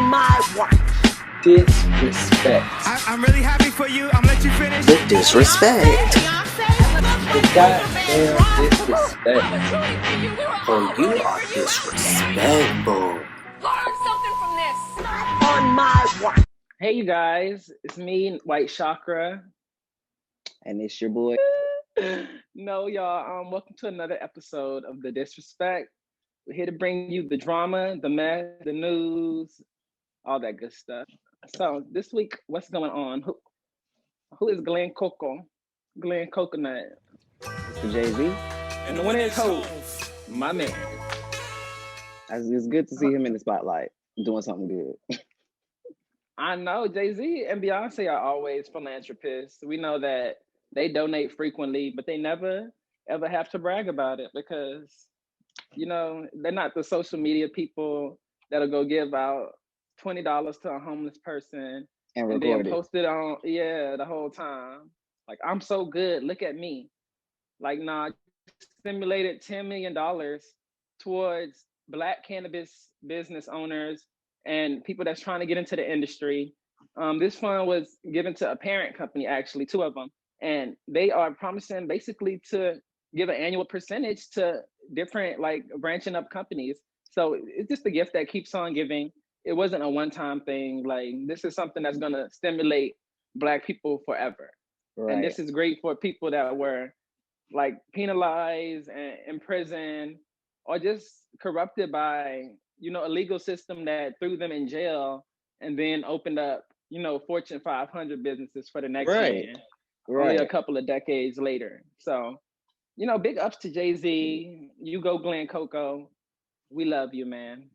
my watch. Disrespect. I'm really happy for you. I'm gonna let you finish. The disrespect. The goddamn disrespect. Oh, you are disrespectful. Learn something from this. On my watch. Hey, you guys, it's me, White Chakra. And it's your boy. No, y'all, welcome to another episode of The Disrespect. We're here to bring you the drama, the mess, the news, all that good stuff. So this week, what's going on? Who is Glen Coco? Glen Coconut. Mr. Jay-Z. And the winner is Hope, my man. It's good to see him in the spotlight doing something good. I know Jay-Z and Beyoncé are always philanthropists. We know that they donate frequently, but they never ever have to brag about it because, you know, they're not the social media people that'll go give out $20 to a homeless person and then post it on, the whole time. Like, I'm so good, look at me. Like, nah, stimulated $10 million towards Black cannabis business owners and people that's trying to get into the industry. This fund was given to a parent company, actually, 2 of them. And they are promising basically to give an annual percentage to different, like, branching up companies. So it's just a gift that keeps on giving. It wasn't a one-time thing. Like, this is something that's going to stimulate Black people forever. Right. And this is great for people that were, like, penalized and imprisoned or just corrupted by, you know, a legal system that threw them in jail and then opened up, you know, Fortune 500 businesses for the next man. Only a couple of decades later. So, you know, big ups to Jay-Z. You Go Glen Coco. We love you, man.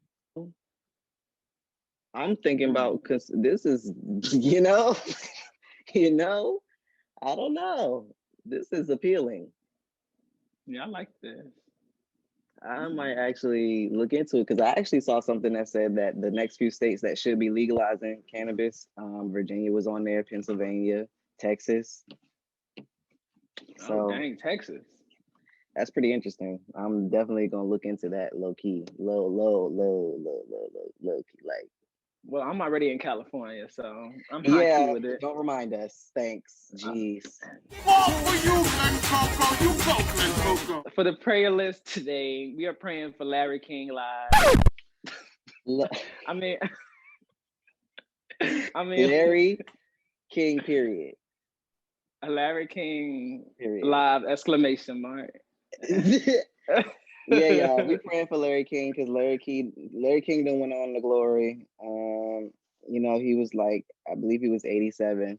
I'm thinking about, because this is, you know, I don't know. This is appealing. Yeah, I like this. I might actually look into it because I actually saw something that said that the next few states that should be legalizing cannabis, Virginia was on there, Pennsylvania, Texas. So dang, Texas. That's pretty interesting. I'm definitely gonna look into that low key, low key, like. Well, I'm already in California, so I'm high key with it. Don't remind us. Thanks. Jeez. For the prayer list today, we are praying for Larry King Live. I mean, Larry King, period. Larry King period. Live, exclamation mark. Yeah, y'all. We praying for Larry King because Larry King done went on to glory. You know, he was like, I believe he was 87.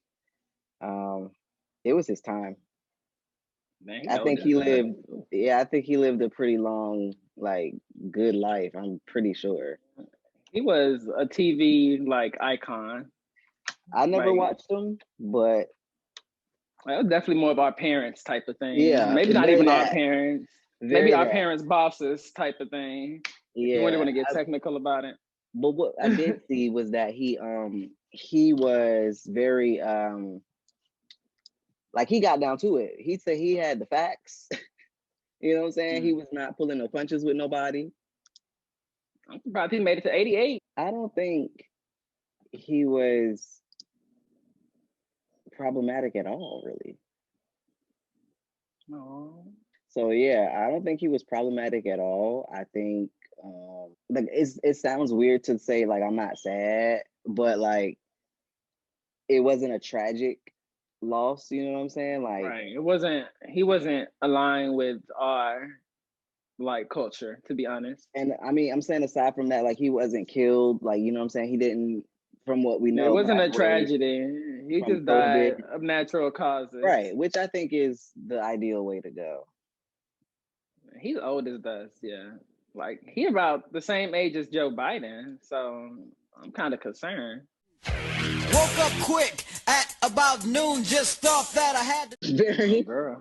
It was his time. Man, I think he lived a pretty long, like, good life. I'm pretty sure. He was a TV like icon. I never watched him, but it was definitely more of our parents type of thing. Yeah, maybe not even our parents. Maybe our parents' bosses type of thing. Yeah, you really want to get technical about it. But what I did see was that he was very like, he got down to it. He said he had the facts. You know what I'm saying? He was not pulling no punches with nobody. I'm surprised he made it to 88. I don't think he was problematic at all, really. No. So yeah, I don't think he was problematic at all. I think like, it sounds weird to say, like, I'm not sad, but, like, it wasn't a tragic loss, you know what I'm saying? Like, right. He wasn't aligned with our, like, culture, to be honest. And I mean, I'm saying, aside from that, like, he wasn't killed, like, you know what I'm saying? He didn't, from what we know. It wasn't a tragedy. He just died of natural causes. Right, which I think is the ideal way to go. He's old as dust, yeah. Like, he about the same age as Joe Biden, so I'm kind of concerned. Woke up quick at about noon, just thought that I had to...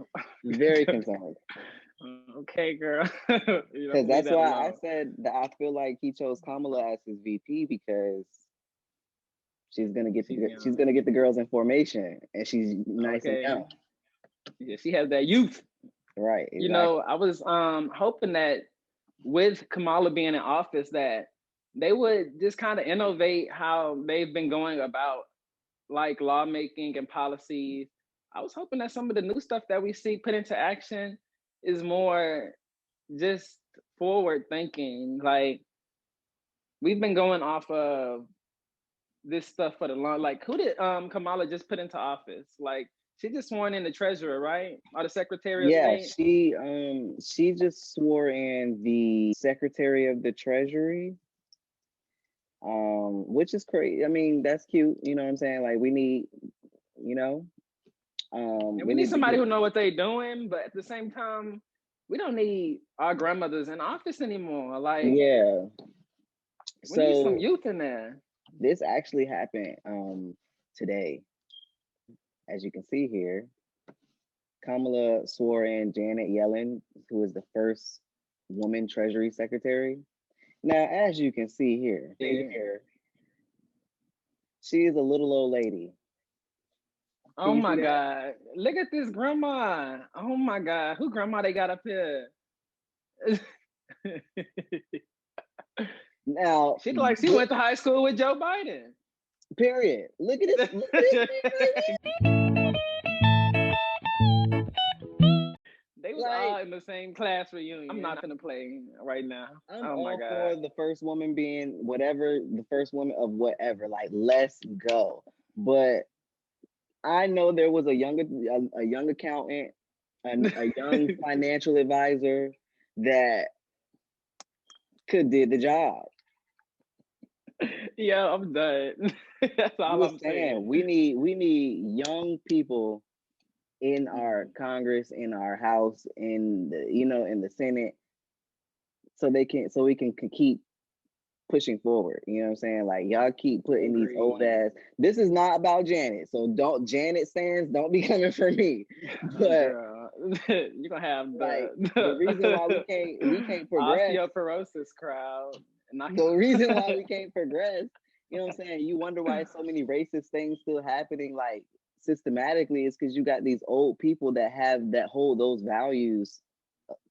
Very concerned. Okay, girl. Because that's why I said that I feel like he chose Kamala as his VP, because she's gonna get the girls in formation, and she's nice and young. Yeah, she has that youth. Right. Exactly. You know, I was hoping that with Kamala being in office, that they would just kind of innovate how they've been going about like lawmaking and policies. I was hoping that some of the new stuff that we see put into action is more just forward thinking. Like we've been going off of this stuff for the long. Like who did Kamala just put into office? Like she just sworn in the Treasurer, right? Or the Secretary of Yeah, State. she just swore in the Secretary of the Treasury, which is crazy. I mean, that's cute. You know what I'm saying? Like we need, you know, And we need somebody who know what they're doing, but at the same time, we don't need our grandmothers in office anymore. Like yeah. we need some So youth in there. this actually happened today, as you can see here. Kamala swore in Janet Yellen, who is the first woman Treasury Secretary. Now, as you can see here, she is a little old lady. Oh my God. Look at this grandma. Oh my God. Who grandma they got up here? Now, she like she went to high school with Joe Biden. Period. Look at this. Look at this. They was all in the same class reunion. I'm not gonna play right now. I'm oh my all God. for the first woman being whatever, the first woman of whatever. Like, let's go. But I know there was a young accountant, a young financial advisor that could did the job. Yeah, I'm done. That's all I'm saying. We need young people in our Congress, in our House, in the in the Senate, so we can keep pushing forward. You know what I'm saying? Like y'all keep putting these old ass. This is not about Janet, so don't Janet stands. Don't be coming for me. But girl, you're gonna have the reason why we can't progress. Osteoporosis crowd. The reason why we can't progress. You know what I'm saying? You wonder why so many racist things still happening like systematically is because you got these old people that hold those values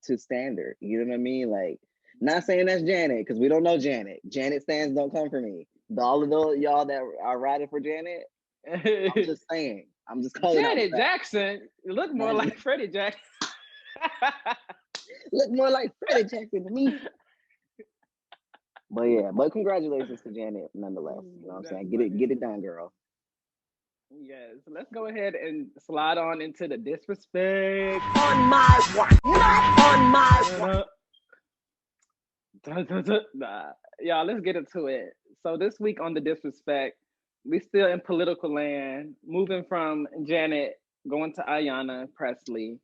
to standard. You know what I mean? Like, not saying that's Janet because we don't know Janet. Janet stands don't come for me. All of those y'all that are riding for Janet, I'm just saying. I'm just calling Janet Jackson. You look more like Freddie Jackson. Look more like Freddie Jackson to me. But yeah, but congratulations to Janet nonetheless. You know what I'm saying? Get it done, girl. Yes, let's go ahead and slide on into the disrespect. On my watch, not on my watch. Nah. Y'all, let's get into it. So this week on the disrespect, we still in political land, moving from Janet going to Ayanna Presley.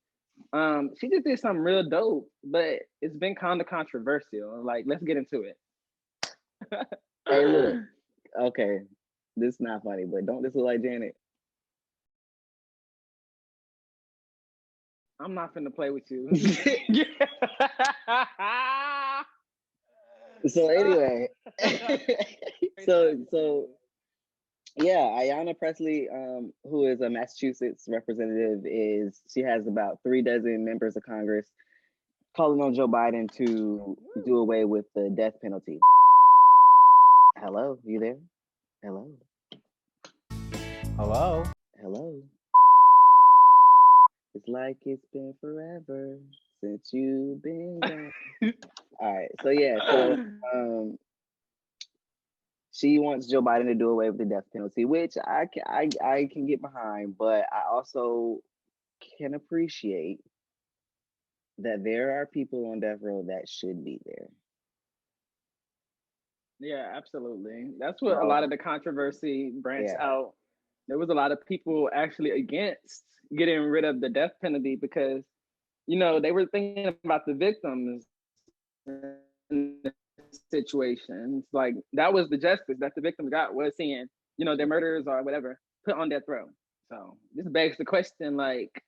She just did something real dope, but it's been kind of controversial. Like, let's get into it. Hey, look. Okay, this is not funny, but don't this look like Janet? I'm not finna play with you. So anyway, so yeah, Ayanna Presley, who is a Massachusetts representative, she has about 3 dozen members of Congress calling on Joe Biden to do away with the death penalty. Hello, you there? Hello. Hello. Hello. It's like it's been forever since you've been gone. All right, so yeah, she wants Joe Biden to do away with the death penalty, which I can get behind, but I also can appreciate that there are people on death row that should be there. Yeah, absolutely. That's what a lot of the controversy branched out. There was a lot of people actually against getting rid of the death penalty because, they were thinking about the victims in the situations. Like that was the justice that the victims got, was seeing, their murderers or whatever put on death row. So this begs the question, like,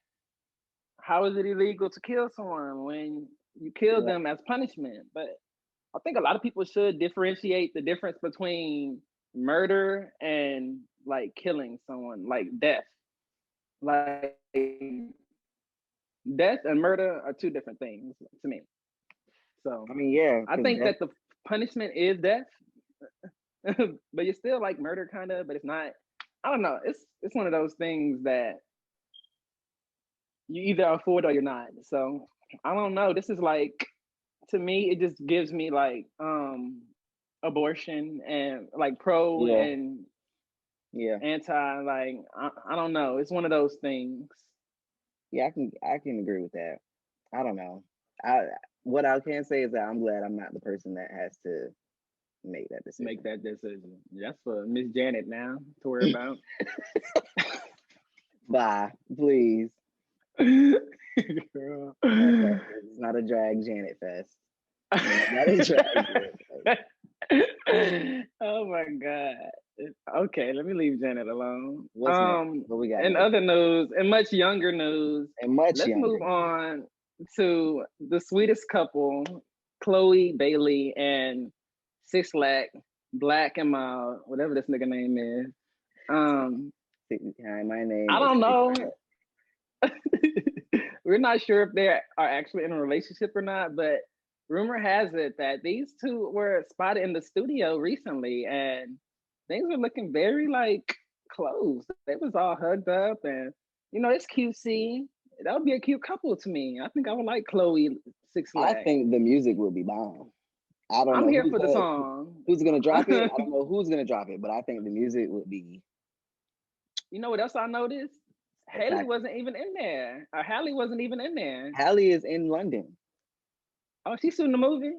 how is it illegal to kill someone when you kill them as punishment? But I think a lot of people should differentiate the difference between murder and like killing someone, like death. Like death and murder are 2 different things to me. So I mean, yeah, I think that the punishment is death, but you're still like murder kind of, but it's not. I don't know. It's one of those things that you either are for it or you're not. So I don't know. This is like, to me, it just gives me like abortion and like pro Yeah, and yeah, anti. Like I don't know. It's one of those things. yeah. I can agree with that. I don't know. I what I can say is that I'm glad I'm not the person that has to make that Make decision. that decision. That's for Miss Janet now to worry about. Bye, please. Girl. Okay, it's not a drag Janet fest. Not a drag Janet fest. Oh my God. Okay, let me leave Janet alone. What's next? What we got In next? other news, in much younger news, And much let's younger. move on to the sweetest couple, Chloe Bailey and Six Black and Mild, whatever this nigga name is. Hi, my name I is don't know. We're not sure if they are actually in a relationship or not, but rumor has it that these two were spotted in the studio recently and things were looking very like close. They was all hugged up and it's cutesy. That would be a cute couple to me. I think I would like Chloe Six I Flags. think the music will be bomb. I don't I'm know here for the song. who's gonna drop it. I don't know who's gonna drop it, but I think the music would be You know what else I noticed? Haley spectacular. wasn't even in there. Or Halle wasn't even in there. Halle is in London. Oh, she's shooting the movie?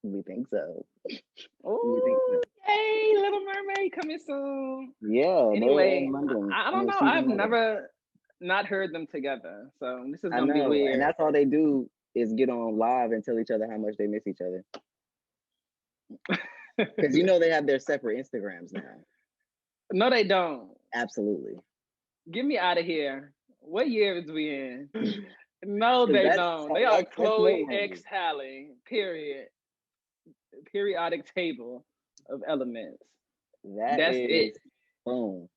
We think so. We think Oh, so. yay, Little Mermaid coming soon. Yeah, they're Anyway, in London. I I don't mean, know. she's I've in London. never not heard them together. So this is I gonna be know, and weird. that's all they do is get on live and tell each other how much they miss each other. Because they have their separate Instagrams now. No, they don't. Absolutely. Get me out of here. What year is we in? No, they That's don't. They are that's Chloe normal. X Halle. Period. Periodic table of elements. That That's is it. boom.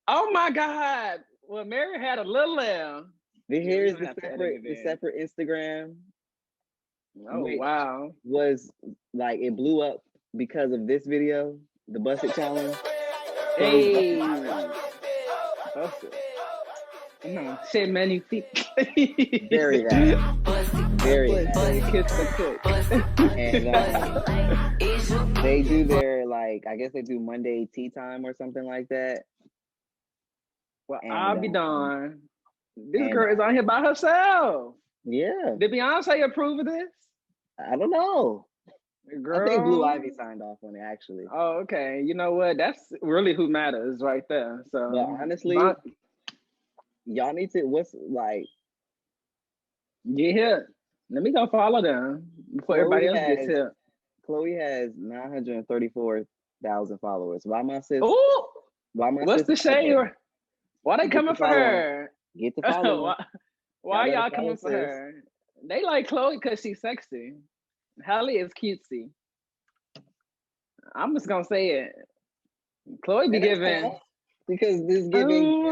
Oh my God. Well, Mary had a little L. Yeah, we're Here's gonna have to edit it the in. separate Instagram, Oh which wow. was like it blew up because of this video, the Bust It Challenge. Hey. Bust it. No, c'est magnifique. Very that. Very that. Kiss the cook. And they do their I guess they do Monday tea time or something like that. Well, And I'll be darned. This and, girl is on here by herself. yeah. Did Beyonce approve of this? I don't know. Girl. I think Blue Ivy signed off on it actually. Oh, okay. You know what? That's really who matters right there. So But honestly, y'all need to get here. Let me go follow them before everybody else gets here. Chloe has 934,000 followers. Why my sis? Ooh, what's the sister shade? Why they Get coming to for follow her? Get to follow. Why Y'all y'all better coming follow, for sis. her? They like Chloe because she's sexy. Halle is cutesy. I'm just gonna say it. Chloe be And that's giving. fine, because this giving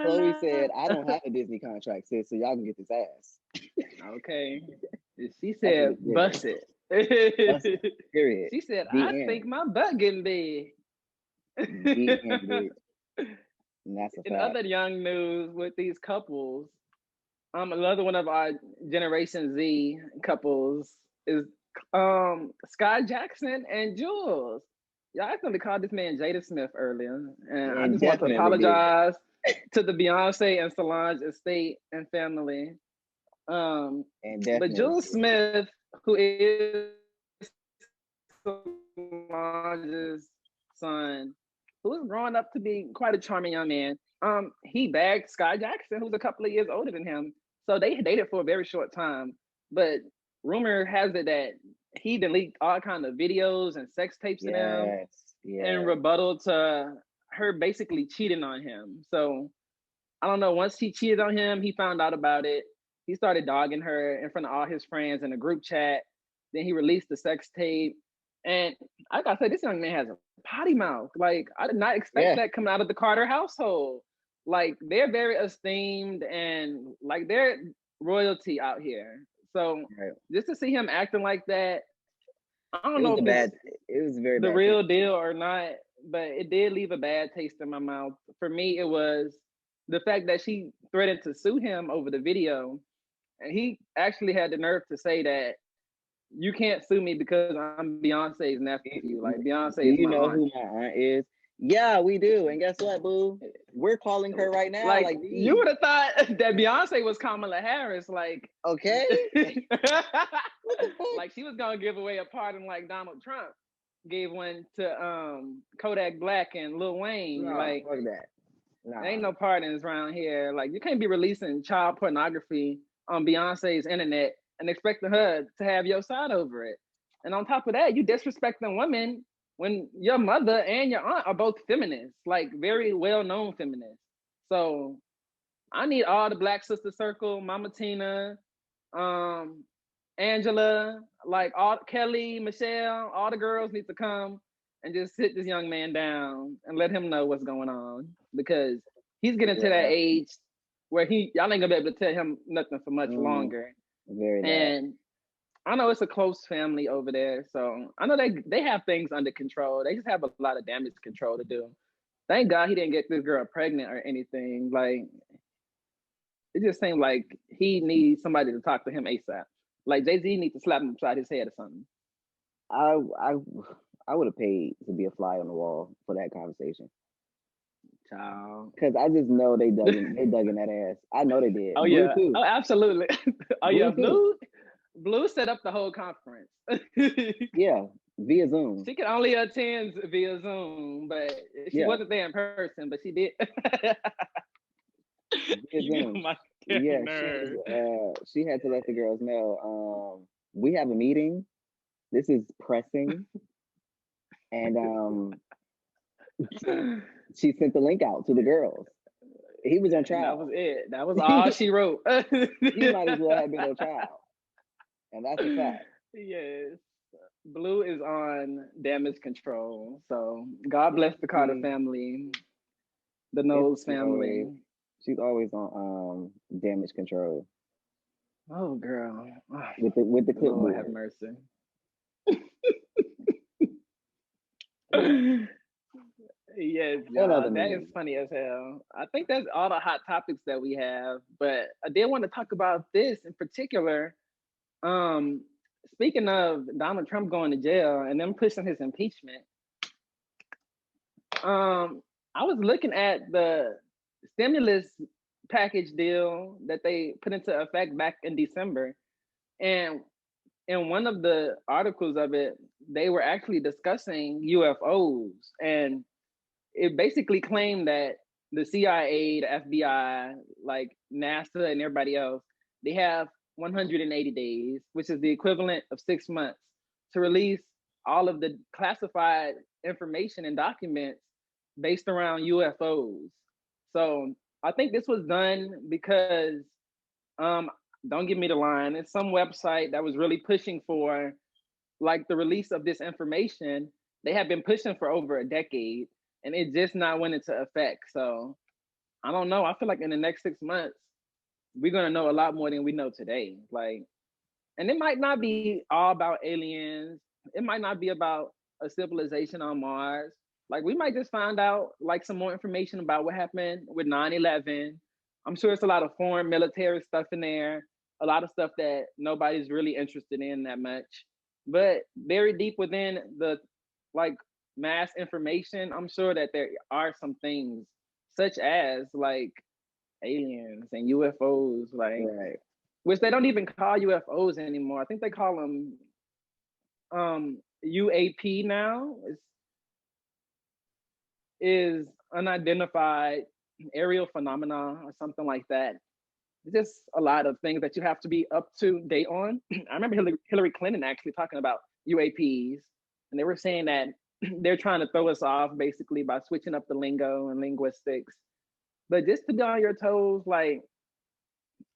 Chloe said, I don't have a Disney contract, sis, so y'all can get this ass. Okay. She said, bust it. Bust it. Period. She said, The I end. think my butt getting big. The end, bitch. And that's a fact. In other young news with these couples, another one of our Generation Z couples is SkaiJackson and Jules. Y'all accidentally called this man Jada Smith earlier, and I just want to apologize to the Beyonce and Solange estate and family. But Jules Smith, who is Solange's son, who is growing up to be quite a charming young man, he bagged SkaiJackson, who's a couple of years older than him. So they dated for a very short time. But rumor has it that he deleted all kind of videos and sex tapes to them in rebuttal to her basically cheating on him. So I don't know, once he cheated on him, he found out about it. He started dogging her in front of all his friends in a group chat. Then he released the sex tape. And I gotta say, this young man has a potty mouth. Like, I did not expect that coming out of the Carter household. Like, they're very esteemed and like they're royalty out here. So Right. just to see him acting like that, I don't It know was a if bad. it's It was a very the bad real taste. deal or not, but it did leave a bad taste in my mouth. For me, it was the fact that she threatened to sue him over the video, and he actually had the nerve to say that you can't sue me because I'm Beyonce's nephew. Like Beyonce Do is my you know aunt. who my aunt is? Yeah, we do. And guess what, boo? We're calling her right now. Like Like, you these. would have thought that Beyonce was Kamala Harris. Like, Okay. What the fuck? like she was gonna give away a pardon like Donald Trump gave one to Kodak Black and Lil Wayne. No, Like, fuck that. there ain't Nah. no pardons around here. Like, you can't be releasing child pornography on Beyonce's internet and expecting her to have your side over it. And on top of that, you disrespecting women when your mother and your aunt are both feminists, like very well-known feminists. So I need all the Black Sister Circle, Mama Tina, um, Angela, like all Kelly, Michelle, all the girls need to come and just sit this young man down and let him know what's going on, because he's getting to that Yeah. age where y'all ain't gonna be able to tell him nothing for much Mm, longer. very bad. And I know it's a close family over there, so I know they have things under control. They just have a lot of damage control to do. Thank God he didn't get this girl pregnant or anything. Like, it just seemed like he needs somebody to talk to him ASAP. Like Jay-Z needs to slap him upside his head or something. I would have paid to be a fly on the wall for that conversation. Child. Cause I just know they dug in that ass. I know they did. Oh Blue yeah. too. Oh, absolutely. Oh Blue yeah. too. Blue set up the whole conference. Yeah, via Zoom. She could only attend via Zoom, but she Yeah, wasn't there in person, but she did. via You get Zoom. on my Yeah, nerve. she had to let the girls know. We have a meeting. This is pressing, and she sent the link out to the girls. He was on And that trial. was it. That was all she wrote. He might as well have been on trial, and that's a fact. Yes. Blue is on damage control. So God bless the Carter family, the Knowles family. She's always on damage control Oh girl. with the Lord have clipboard. mercy. Yes, And y'all. other That is news. funny as hell. I think that's all the hot topics that we have. But I did want to talk about this in particular. Um, Speaking of Donald Trump going to jail and them pushing his impeachment, I was looking at the stimulus package deal that they put into effect back in December, and in one of the articles of it, they were actually discussing UFOs, and it basically claimed that the CIA, the FBI, like NASA and everybody else, they have 180 days, which is the equivalent of 6 months, to release all of the classified information and documents based around UFOs. So I think this was done because, um, don't give me the line, it's some website that was really pushing for like the release of this information. They have been pushing for over a decade, and it just not went into effect. So I don't know. I feel like in the next 6 months, we're gonna know a lot more than we know today. Like, and it might not be all about aliens. It might not be about a civilization on Mars. Like, we might just find out like some more information about what happened with 9/11. I'm sure it's a lot of foreign military stuff in there, a lot of stuff that nobody's really interested in that much. But very deep within the like mass information, I'm sure that there are some things such as like aliens and UFOs, like, Right. which they don't even call UFOs anymore. I think they call them UAP now. Is unidentified aerial phenomena or something like that. Just a lot of things that you have to be up to date on. I remember Hillary Clinton actually talking about UAPs, and they were saying that they're trying to throw us off basically by switching up the lingo and linguistics. But just to be on your toes, like,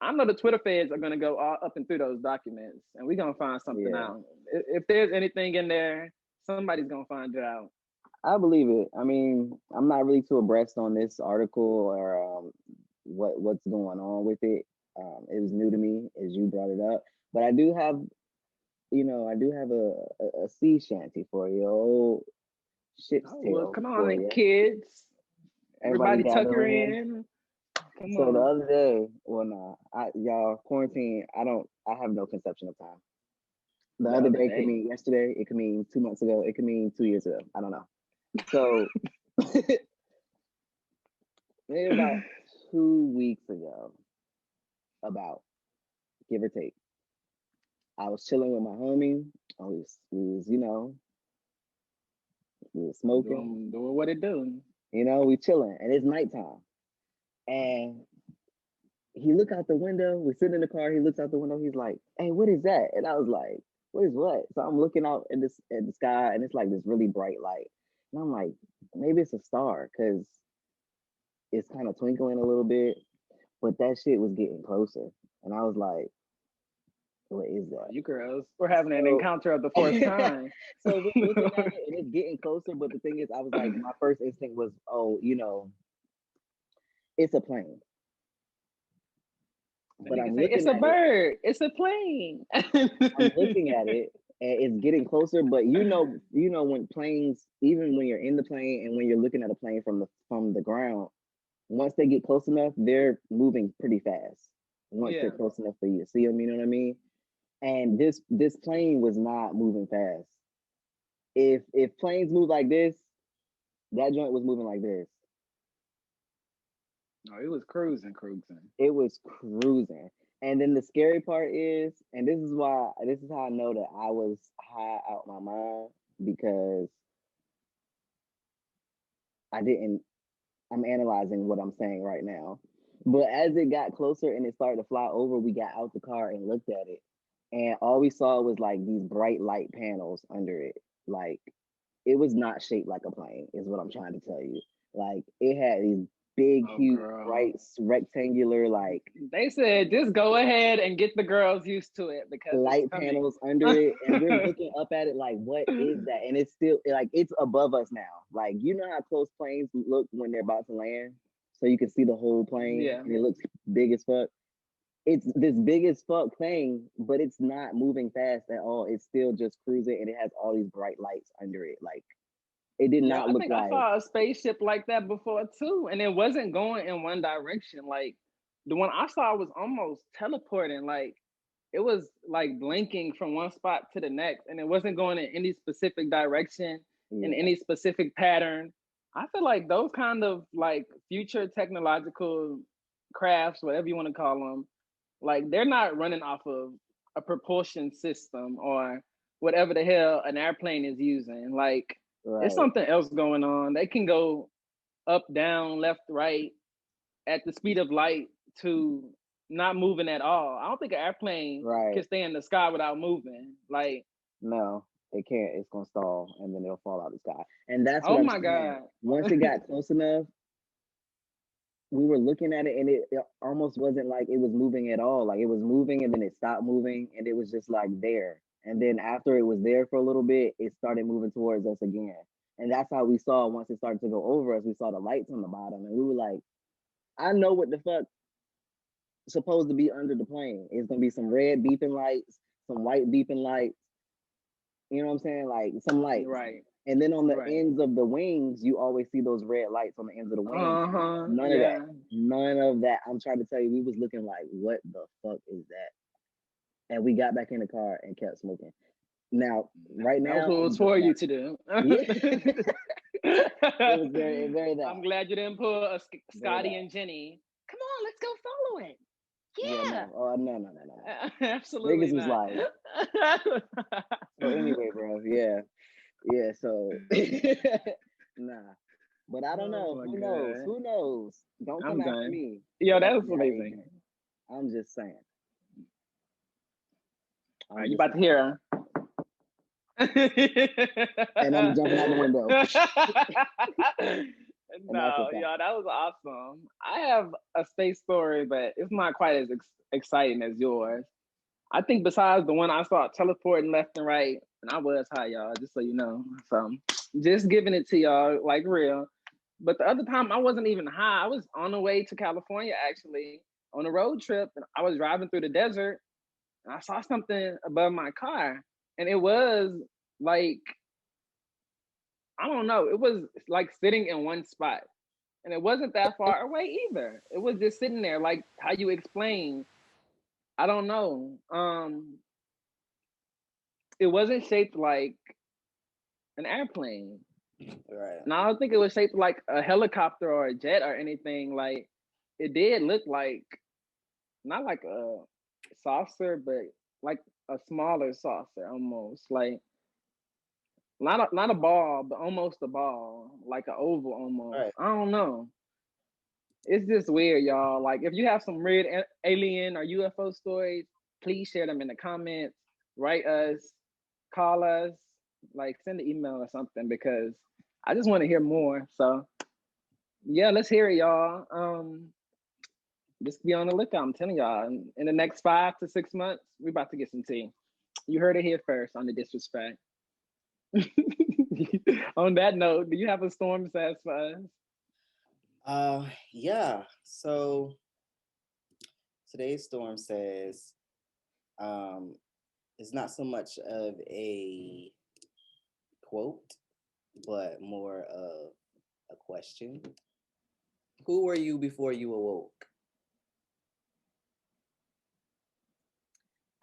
I know the Twitter feds are gonna go all up and through those documents, and we're gonna find something Yeah. out. If there's anything in there, somebody's gonna find it out. I believe it. I mean, I'm not really too abreast on this article or what's going on with it. It was new to me as you brought it up, But I do have, I do have a sea shanty for you, old ship's Oh, well, tale come on, for then, you. kids. Everybody Everybody tuck her gather in. in. Come So the on. other day, well, y'all quarantine. I have no conception of time. The The other other day could day. mean yesterday. It could mean 2 months ago. It could mean 2 years ago. I don't know. So maybe about 2 weeks ago, about give or take, I was chilling with my homie. We was smoking. Doing what it do. We chilling, and it's nighttime. And he look out the window. We sit in the car. He looks out the window. He's like, "Hey, what is that?" And I was like, "What is what?" So I'm looking out at the sky, and it's like this really bright light. And I'm like, maybe it's a star because it's kind of twinkling a little bit. But that shit was getting closer, and I was like, "What is that?" You girls, we're having an So, encounter of the fourth kind. so we're looking at it, and it's getting closer. But the thing is, I was like, my first instinct was, oh, it's a plane. But I'm Say, it's looking a at it. bird. It's a plane. I'm looking at it, and it's getting closer. But when planes, even when you're in the plane and when you're looking at a plane from the ground, once they get close enough, they're moving pretty fast. Once they're close enough for you to see them, you know what I mean? And this plane was not moving fast. If planes move like this, that joint was moving like this. No, it was cruising. It was cruising. And then the scary part is, and this is how I know that I was high out my mind, because I'm analyzing what I'm saying right now. But as it got closer and it started to fly over, we got out the car and looked at it. And all we saw was like these bright light panels under it. Like, it was not shaped like a plane, is what I'm trying to tell you. Like, it had these big, huge, girl. bright, rectangular, like, They said just go ahead and get the girls used to it because light panels under it. And we're looking up at it like, what is that? And it's still like, it's above us now. Like, you know how close planes look when they're about to land? So you can see the whole plane. Yeah. And it looks big as fuck. It's this big as fuck thing, but it's not moving fast at all. It's still just cruising, and it has all these bright lights under it. Like, it did not I look think like. I saw a spaceship like that before too, and it wasn't going in one direction. Like the one I saw was almost teleporting. Like it was like blinking from one spot to the next, and it wasn't going in any specific direction, in any specific pattern. I feel like those kind of like future technological crafts, whatever you want to call them, like they're not running off of a propulsion system or whatever the hell an airplane is using. Like there's something else going on. They can go up, down, left, right at the speed of light to not moving at all. I don't think an airplane can stay in the sky without moving. Like, no, it can't. It's gonna stall and then it'll fall out of the sky. And that's oh what I'm my saying. God. Once it got close enough, we were looking at it, and it almost wasn't like it was moving at all. Like, it was moving and then it stopped moving, and it was just like there. And then after it was there for a little bit, it started moving towards us again. And that's how we saw, once it started to go over us, we saw the lights on the bottom, and we were like, I know what the fuck supposed to be under the plane. It's gonna be some red beeping lights, some white beeping lights. You know what I'm saying? Like, some lights. Right. And then on the ends of the wings, you always see those red lights on the ends of the wings. None of that. None of that. I'm trying to tell you, we was looking like, what the fuck is that? And we got back in the car and kept smoking. Now, right now, that's what it was for you to do. It was very that. I'm glad you didn't pull a Scotty and Jenny. Come on, let's go follow it. Yeah. No. Oh, no. Absolutely Niggas was like. So anyway, bro. Yeah. So nah. But I don't know. Who knows? Who knows? Don't come after me. Yo, that was amazing. I'm just saying. Are you about to hear her? And I'm jumping out the window. No, y'all, that was awesome. I have a space story, but it's not quite as exciting as yours. I think besides the one I saw teleporting left and right, and I was high, y'all, just so you know. So just giving it to y'all like real. But the other time I wasn't even high. I was on the way to California, actually, on a road trip, and I was driving through the desert. and I saw something above my car, and it was like, I don't know, it was like sitting in one spot, and it wasn't that far away either. It was just sitting there, like how you explain. I don't know. It wasn't shaped like an airplane. Right. And I don't think it was shaped like a helicopter or a jet or anything. Like, it did look like, not like a saucer, but like a smaller saucer almost. Like, not a ball, but almost a ball, like an oval almost. Right. I don't know. It's just weird, y'all. Like, if you have some weird alien or UFO stories, please share them in the comments. Write us, call us, like send an email or something, because I just want to hear more. So yeah, let's hear it, y'all. Just be on the lookout. I'm telling y'all, in the next 5 to 6 months, we about to get some tea. You heard it here first on the disrespect. On that note, do you have a storm says for us? Yeah. So today's storm says, it's not so much of a quote, but more of a question. Who were you before you awoke?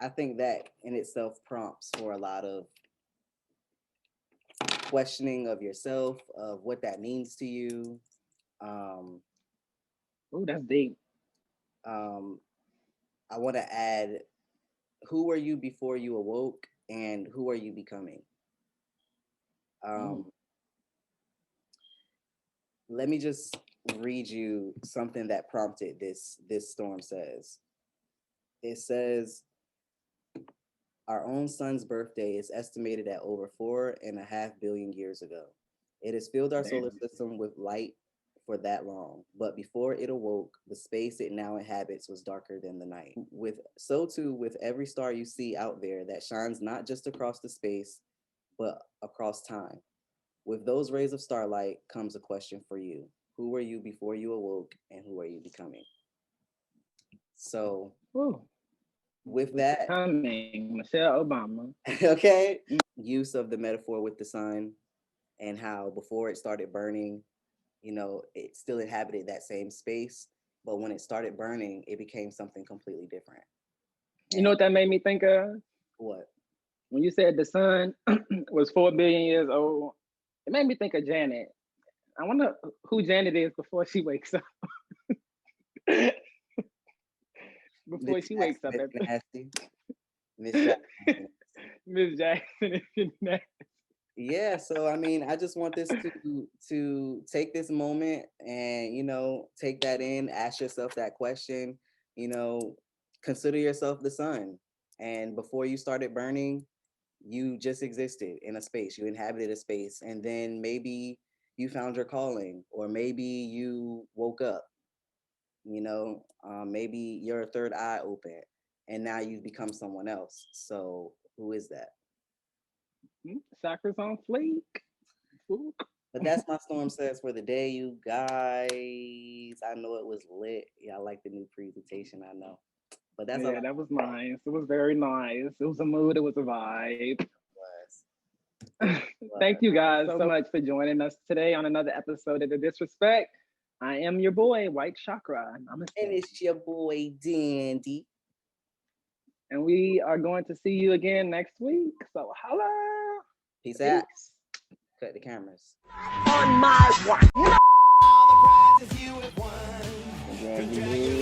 I think that in itself prompts for a lot of questioning of yourself, of what that means to you. Oh, that's deep. I want to add, who were you before you awoke, and who are you becoming? Let me just read you something that prompted this storm says. It says, our own sun's birthday is estimated at over 4.5 billion years ago. It has filled our solar system with light for that long, but before it awoke, the space it now inhabits was darker than the night. So too with every star you see out there that shines not just across the space, but across time. With those rays of starlight comes a question for you. Who were you before you awoke, and who are you becoming? So, with that, Michelle Obama. Okay, use of the metaphor with the sun, and how before it started burning, it still inhabited that same space, but when it started burning, it became something completely different. You know what that made me think of? What? When you said the sun was 4 billion years old, it made me think of Janet. I wonder who Janet is before she wakes up. Before she wakes up. Nasty. Miss Jackson. Miss Jackson is nasty. Yeah, so I mean, I just want this to take this moment and take that in, ask yourself that question, consider yourself the sun. And before you started burning, you just existed in a space, you inhabited a space, and then maybe you found your calling, or maybe you woke up, maybe your third eye opened, and now you've become someone else. So who is that? Chakras on fleek. But that's my storm says for the day, you guys. I know it was lit. Yeah, I like the new presentation, I know. But that's that was nice. It was very nice. It was a mood, it was a vibe. It was. Thank you guys so much for joining us today on another episode of The Disrespect. I am your boy, White Chakra. And it's your boy, Dandy. And we are going to see you again next week. So holla. Peace out. Cut the cameras. On my watch. All the prizes you have won.